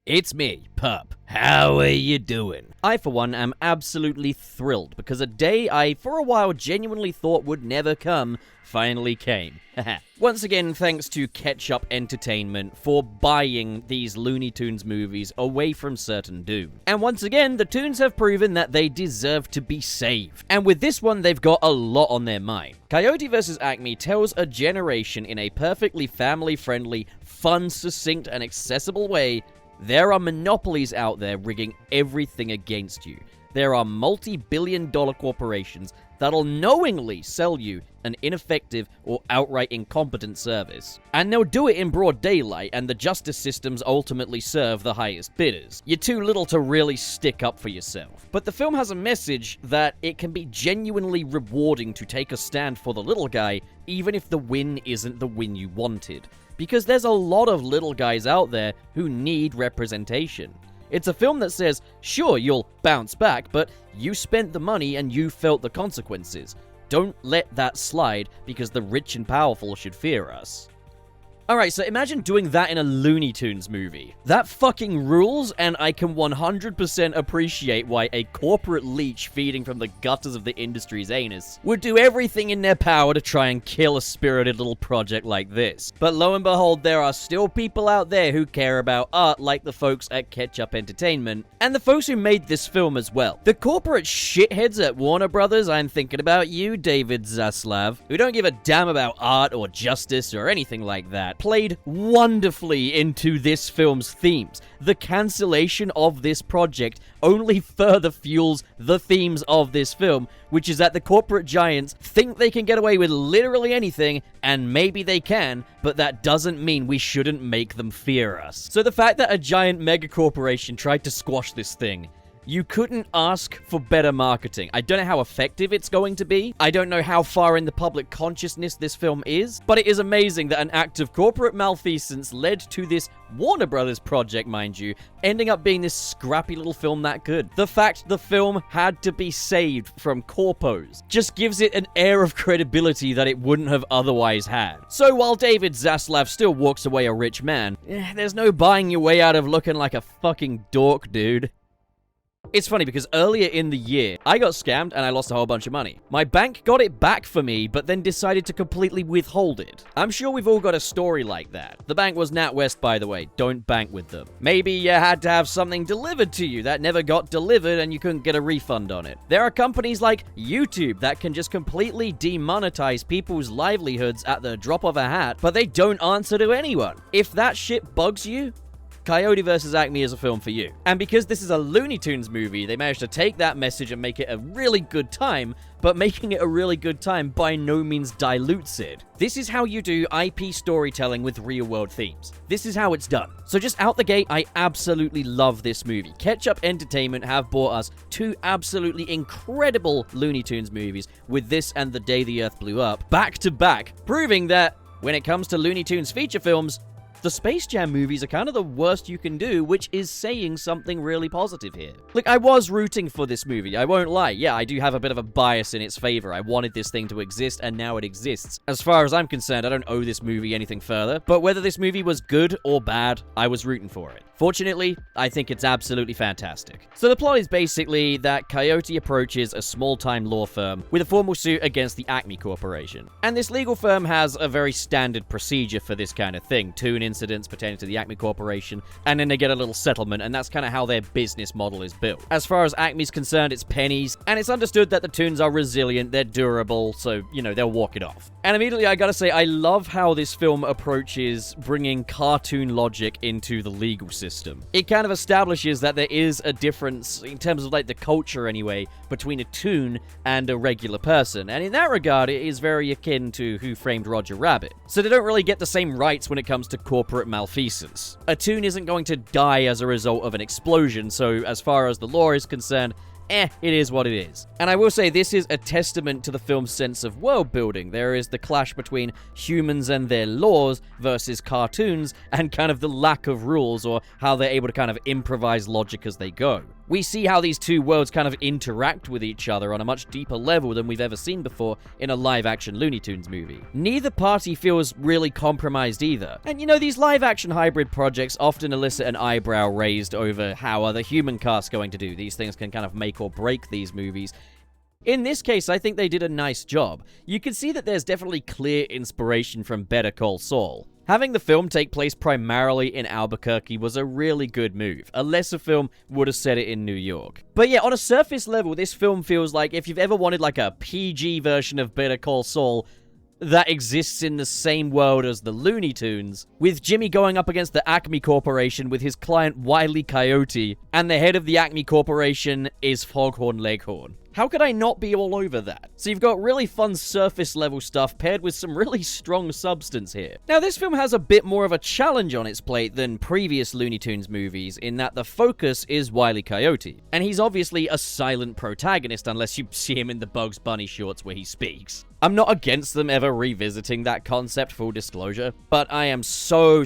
It's me, Pup. How are you doing? I, for one, am absolutely thrilled because a day I, for a while, genuinely thought would never come, finally came. Once again, thanks to Ketchup Entertainment for buying these Looney Tunes movies away from certain doom. And once again, the Toons have proven that they deserve to be saved. And with this one, they've got a lot on their mind. Coyote vs ACME tells a generation in a perfectly family-friendly, fun, succinct, and accessible way. There are monopolies out there rigging everything against you. There are multi-billion-dollar corporations that'll knowingly sell you an ineffective or outright incompetent service. And they'll do it in broad daylight, and the justice systems ultimately serve the highest bidders. You're too little to really stick up for yourself. But the film has a message that it can be genuinely rewarding to take a stand for the little guy, even if the win isn't the win you wanted. Because there's a lot of little guys out there who need representation. It's a film that says, sure, you'll bounce back, but you spent the money and you felt the consequences. Don't let that slide because the rich and powerful should fear us. Alright, so imagine doing that in a Looney Tunes movie. That fucking rules, and I can 100% appreciate why a corporate leech feeding from the gutters of the industry's anus would do everything in their power to try and kill a spirited little project like this. But lo and behold, there are still people out there who care about art like the folks at Ketchup Entertainment, and the folks who made this film as well. The corporate shitheads at Warner Brothers, I'm thinking about you, David Zaslav, who don't give a damn about art or justice or anything like that, played wonderfully into this film's themes. The cancellation of this project only further fuels the themes of this film, which is that the corporate giants think they can get away with literally anything, and maybe they can, but that doesn't mean we shouldn't make them fear us. So the fact that a giant megacorporation tried to squash this thing, you couldn't ask for better marketing. I don't know how effective it's going to be. I don't know how far in the public consciousness this film is, but it is amazing that an act of corporate malfeasance led to this Warner Brothers project, mind you, ending up being this scrappy little film that good. The fact the film had to be saved from corpos just gives it an air of credibility that it wouldn't have otherwise had. So while David Zaslav still walks away a rich man, there's no buying your way out of looking like a fucking dork, dude. It's funny because earlier in the year, I got scammed and I lost a whole bunch of money. My bank got it back for me, but then decided to completely withhold it. I'm sure we've all got a story like that. The bank was NatWest, by the way. Don't bank with them. Maybe you had to have something delivered to you that never got delivered and you couldn't get a refund on it. There are companies like YouTube that can just completely demonetize people's livelihoods at the drop of a hat, but they don't answer to anyone. If that shit bugs you, Coyote vs. ACME is a film for you. And because this is a Looney Tunes movie, they managed to take that message and make it a really good time, but making it a really good time by no means dilutes it. This is how you do IP storytelling with real-world themes. This is how it's done. So just out the gate, I absolutely love this movie. Ketchup Entertainment have brought us two absolutely incredible Looney Tunes movies with this and The Day the Earth Blew Up, back to back, proving that when it comes to Looney Tunes feature films, the Space Jam movies are kind of the worst you can do, which is saying something really positive here. Look, I was rooting for this movie, I won't lie. Yeah, I do have a bit of a bias in its favor. I wanted this thing to exist, and now it exists. As far as I'm concerned, I don't owe this movie anything further, but whether this movie was good or bad, I was rooting for it. Fortunately, I think it's absolutely fantastic. So the plot is basically that Coyote approaches a small-time law firm with a formal suit against the Acme Corporation. And this legal firm has a very standard procedure for this kind of thing. Toon incidents pertaining to the Acme Corporation, and then they get a little settlement, and that's kind of how their business model is built. As far as Acme's concerned, it's pennies, and it's understood that the Toons are resilient, they're durable, so, you know, they'll walk it off. And immediately, I gotta say, I love how this film approaches bringing cartoon logic into the legal system. It kind of establishes that there is a difference, in terms of like the culture anyway, between a Toon and a regular person. And in that regard, it is very akin to Who Framed Roger Rabbit. So they don't really get the same rights when it comes to corporate malfeasance. A Toon isn't going to die as a result of an explosion, so as far as the law is concerned, it is what it is. And I will say this is a testament to the film's sense of world building. There is the clash between humans and their laws versus cartoons and kind of the lack of rules or how they're able to kind of improvise logic as they go. We see how these two worlds kind of interact with each other on a much deeper level than we've ever seen before in a live-action Looney Tunes movie. Neither party feels really compromised either. And you know, these live-action hybrid projects often elicit an eyebrow raised over how are the human cast going to do. These things can kind of make or break these movies. In this case, I think they did a nice job. You can see that there's definitely clear inspiration from Better Call Saul. Having the film take place primarily in Albuquerque was a really good move. A lesser film would have set it in New York. But yeah, on a surface level, this film feels like if you've ever wanted like a PG version of Better Call Saul that exists in the same world as the Looney Tunes, with Jimmy going up against the Acme Corporation with his client Wile E. Coyote, and the head of the Acme Corporation is Foghorn Leghorn. How could I not be all over that? So you've got really fun surface level stuff paired with some really strong substance here. Now this film has a bit more of a challenge on its plate than previous Looney Tunes movies in that the focus is Wile E. Coyote. And he's obviously a silent protagonist unless you see him in the Bugs Bunny shorts where he speaks. I'm not against them ever revisiting that concept, full disclosure, but I am so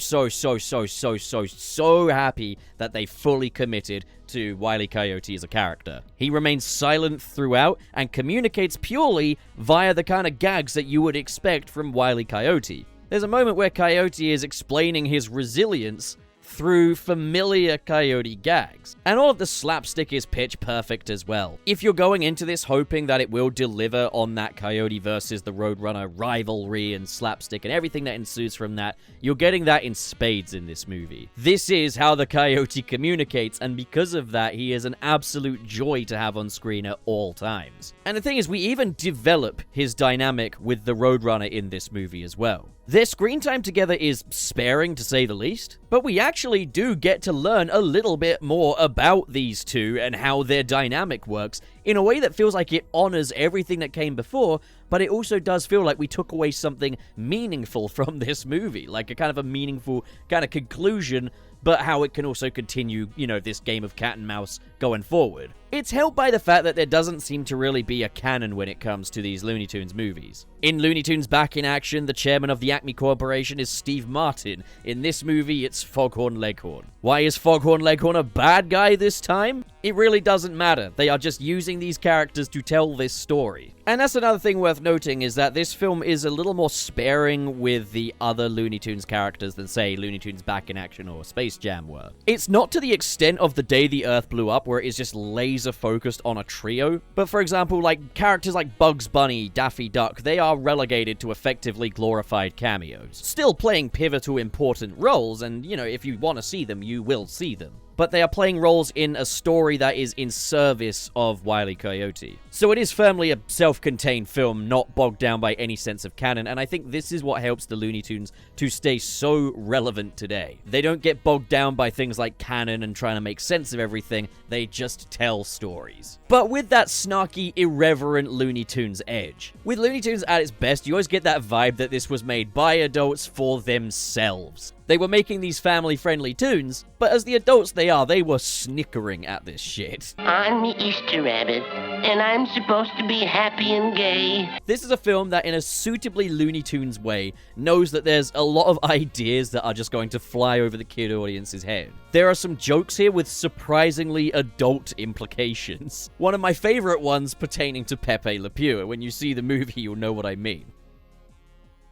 happy that they fully committed to Wile E. Coyote as a character. He remains silent throughout and communicates purely via the kind of gags that you would expect from Wile E. Coyote. There's a moment where Coyote is explaining his resilience through familiar Coyote gags. And all of the slapstick is pitch perfect as well. If you're going into this hoping that it will deliver on that Coyote versus the Roadrunner rivalry and slapstick and everything that ensues from that, you're getting that in spades in this movie. This is how the Coyote communicates, and because of that, he is an absolute joy to have on screen at all times. And the thing is, we even develop his dynamic with the Roadrunner in this movie as well. Their screen time together is sparing, to say the least, but we actually do get to learn a little bit more about these two and how their dynamic works in a way that feels like it honors everything that came before, but it also does feel like we took away something meaningful from this movie, like a kind of a meaningful kind of conclusion, but how it can also continue, you know, this game of cat and mouse going forward. It's helped by the fact that there doesn't seem to really be a canon when it comes to these Looney Tunes movies. In Looney Tunes Back in Action, the chairman of the Acme Corporation is Steve Martin. In this movie, it's Foghorn Leghorn. Why is Foghorn Leghorn a bad guy this time? It really doesn't matter. They are just using these characters to tell this story. And that's another thing worth noting, is that this film is a little more sparing with the other Looney Tunes characters than, say, Looney Tunes Back in Action or Space Jam were. It's not to the extent of The Day the Earth Blew Up, where it is just laser focused on a trio, but for example, like characters like Bugs Bunny, Daffy Duck, they are relegated to effectively glorified cameos. Still playing pivotal important roles, and you know, if you want to see them, you will see them. But they are playing roles in a story that is in service of Wile E. Coyote. So it is firmly a self-contained film, not bogged down by any sense of canon, and I think this is what helps the Looney Tunes to stay so relevant today. They don't get bogged down by things like canon and trying to make sense of everything, they just tell stories. But with that snarky, irreverent Looney Tunes edge. With Looney Tunes at its best, you always get that vibe that this was made by adults for themselves. They were making these family-friendly tunes, but as the adults they were snickering at this shit. I'm the Easter Rabbit, and I'm supposed to be happy and gay. This is a film that, in a suitably Looney Tunes way, knows that there's a lot of ideas that are just going to fly over the kid audience's head. There are some jokes here with surprisingly adult implications. One of my favorite ones pertaining to Pepe Le Pew. When you see the movie, you'll know what I mean.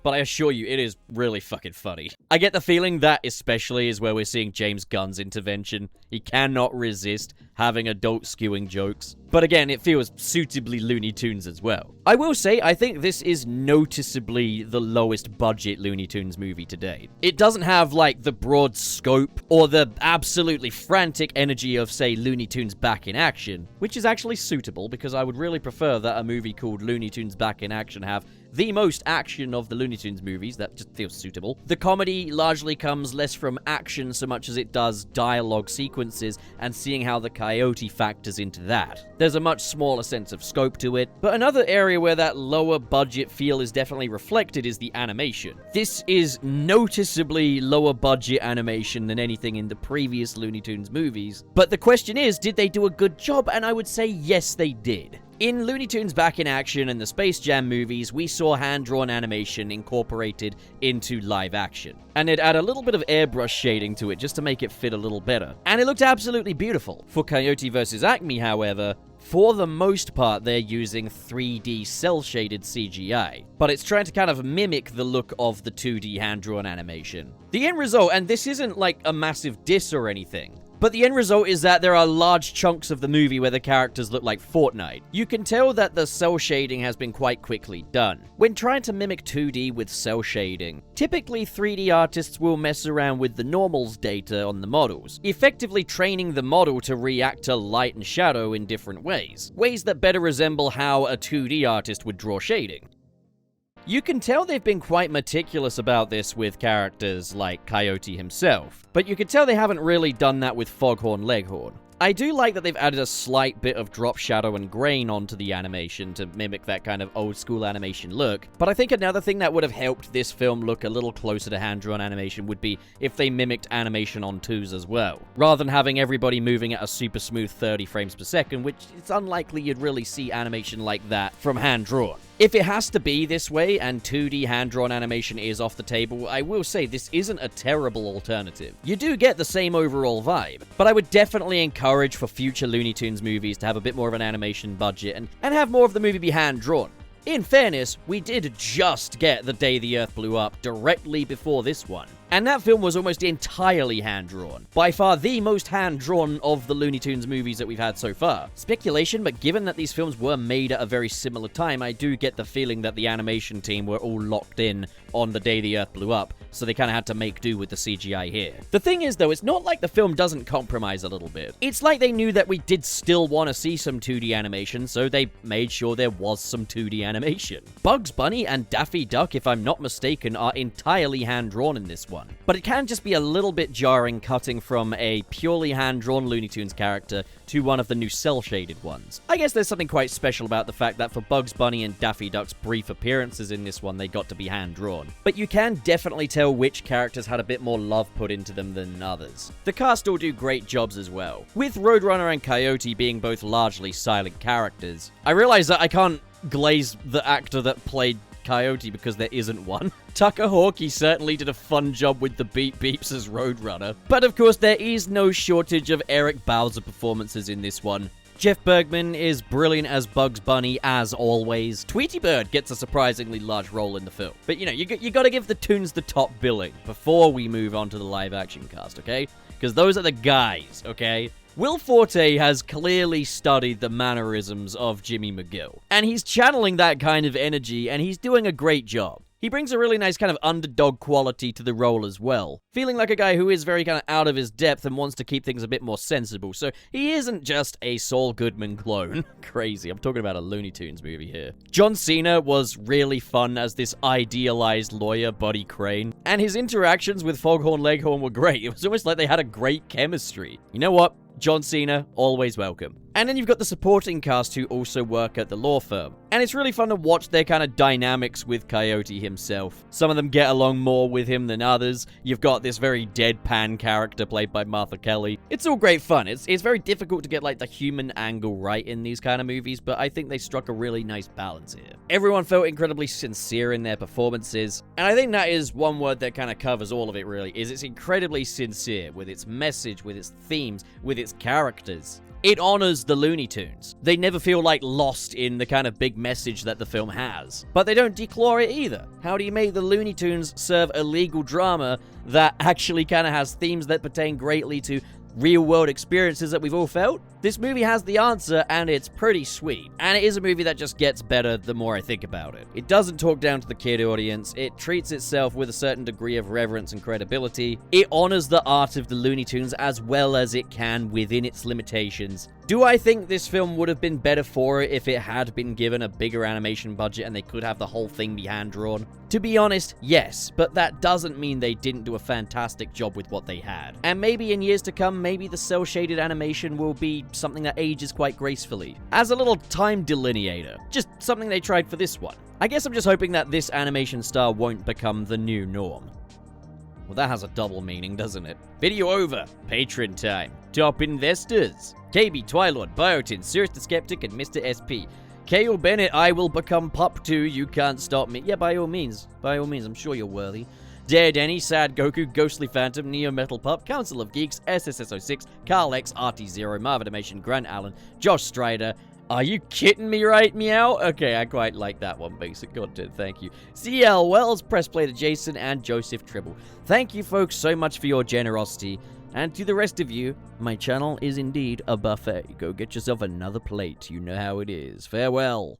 But I assure you, it is really fucking funny. I get the feeling that especially is where we're seeing James Gunn's intervention. He cannot resist having adult skewing jokes. But again, it feels suitably Looney Tunes as well. I will say, I think this is noticeably the lowest budget Looney Tunes movie to date. It doesn't have, like, the broad scope or the absolutely frantic energy of, say, Looney Tunes Back in Action, which is actually suitable because I would really prefer that a movie called Looney Tunes Back in Action have the most action of the Looney Tunes movies. That just feels suitable. The comedy largely comes less from action so much as it does dialogue sequences and seeing how the Coyote factors into that. There's a much smaller sense of scope to it, but another area where that lower budget feel is definitely reflected is the animation. This is noticeably lower budget animation than anything in the previous Looney Tunes movies, but the question is, did they do a good job? And I would say yes, they did. In Looney Tunes Back in Action and the Space Jam movies, we saw hand-drawn animation incorporated into live action. And it added a little bit of airbrush shading to it just to make it fit a little better. And it looked absolutely beautiful. For Coyote vs ACME, however, for the most part, they're using 3D cel-shaded CGI, but it's trying to kind of mimic the look of the 2D hand-drawn animation. The end result, and this isn't like a massive diss or anything, but the end result is that there are large chunks of the movie where the characters look like Fortnite. You can tell that the cel shading has been quite quickly done. When trying to mimic 2D with cel shading, typically 3D artists will mess around with the normals data on the models, effectively training the model to react to light and shadow in different ways that better resemble how a 2D artist would draw shading. You can tell they've been quite meticulous about this with characters like Coyote himself, but you can tell they haven't really done that with Foghorn Leghorn. I do like that they've added a slight bit of drop shadow and grain onto the animation to mimic that kind of old school animation look, but I think another thing that would have helped this film look a little closer to hand-drawn animation would be if they mimicked animation on 2s as well, rather than having everybody moving at a super smooth 30 frames per second, which it's unlikely you'd really see animation like that from hand-drawn. If it has to be this way, and 2D hand-drawn animation is off the table, I will say this isn't a terrible alternative. You do get the same overall vibe, but I would definitely encourage for future Looney Tunes movies to have a bit more of an animation budget and have more of the movie be hand-drawn. In fairness, we did just get The Day the Earth Blew Up directly before this one, and that film was almost entirely hand-drawn. By far the most hand-drawn of the Looney Tunes movies that we've had so far. Speculation, but given that these films were made at a very similar time, I do get the feeling that the animation team were all locked in on The Day the Earth Blew Up, so they kind of had to make do with the CGI here. The thing is, though, it's not like the film doesn't compromise a little bit. It's like they knew that we did still want to see some 2D animation, so they made sure there was some 2D animation. Bugs Bunny and Daffy Duck, if I'm not mistaken, are entirely hand-drawn in this one. But it can just be a little bit jarring cutting from a purely hand-drawn Looney Tunes character to one of the new cel-shaded ones. I guess there's something quite special about the fact that for Bugs Bunny and Daffy Duck's brief appearances in this one, they got to be hand-drawn. But you can definitely tell which characters had a bit more love put into them than others. The cast all do great jobs as well, with Roadrunner and Coyote being both largely silent characters. I realize that I can't glaze the actor that played Coyote because there isn't one. Tucker Hawkey certainly did a fun job with the beep beeps as Roadrunner. But of course, there is no shortage of Eric Bauza performances in this one. Jeff Bergman is brilliant as Bugs Bunny, as always. Tweety Bird gets a surprisingly large role in the film. But you know, you gotta give the Toons the top billing before we move on to the live-action cast, okay? Because those are the guys, okay? Will Forte has clearly studied the mannerisms of Jimmy McGill, and he's channeling that kind of energy, and he's doing a great job. He brings a really nice kind of underdog quality to the role as well, feeling like a guy who is very kind of out of his depth and wants to keep things a bit more sensible, so he isn't just a Saul Goodman clone. Crazy, I'm talking about a Looney Tunes movie here. John Cena was really fun as this idealized lawyer, Buddy Crane, and his interactions with Foghorn Leghorn were great. It was almost like they had a great chemistry. You know what? John Cena, always welcome. And then you've got the supporting cast who also work at the law firm. And it's really fun to watch their kind of dynamics with Coyote himself. Some of them get along more with him than others. You've got this very deadpan character played by Martha Kelly. It's all great fun. It's very difficult to get like the human angle right in these kind of movies, but I think they struck a really nice balance here. Everyone felt incredibly sincere in their performances. And I think that is one word that kind of covers all of it really, is it's incredibly sincere with its message, with its themes, with its characters. It honors the Looney Tunes. They never feel like lost in the kind of big message that the film has. But they don't declare it either. How do you make the Looney Tunes serve a legal drama that actually kind of has themes that pertain greatly to real-world experiences that we've all felt? This movie has the answer, and it's pretty sweet. And it is a movie that just gets better the more I think about it. It doesn't talk down to the kid audience. It treats itself with a certain degree of reverence and credibility. It honors the art of the Looney Tunes as well as it can within its limitations. Do I think this film would have been better for it if it had been given a bigger animation budget and they could have the whole thing be hand-drawn? To be honest, yes, but that doesn't mean they didn't do a fantastic job with what they had. And maybe in years to come, maybe the cel-shaded animation will be something that ages quite gracefully. As a little time delineator. Just something they tried for this one. I guess I'm just hoping that this animation style won't become the new norm. Well, that has a double meaning, doesn't it? Video over. Patreon time. Top investors. KB, Twilord, Biotin, Sirius the Skeptic, and Mr. SP. Kale Bennett, I will become pup too. You can't stop me. Yeah, by all means. By all means, I'm sure you're worthy. Dare Denny, Sad Goku, Ghostly Phantom, Neo Metal Pup, Council of Geeks, SSS06, Carl X, RT0, Marvinimation, Grant Allen, Josh Strider. Are you kidding me right, meow? Okay, I quite like that one, basic content, thank you. CL Wells, Pressplater Jason, and Joseph Tribble. Thank you folks so much for your generosity. And to the rest of you, my channel is indeed a buffet. Go get yourself another plate, you know how it is. Farewell.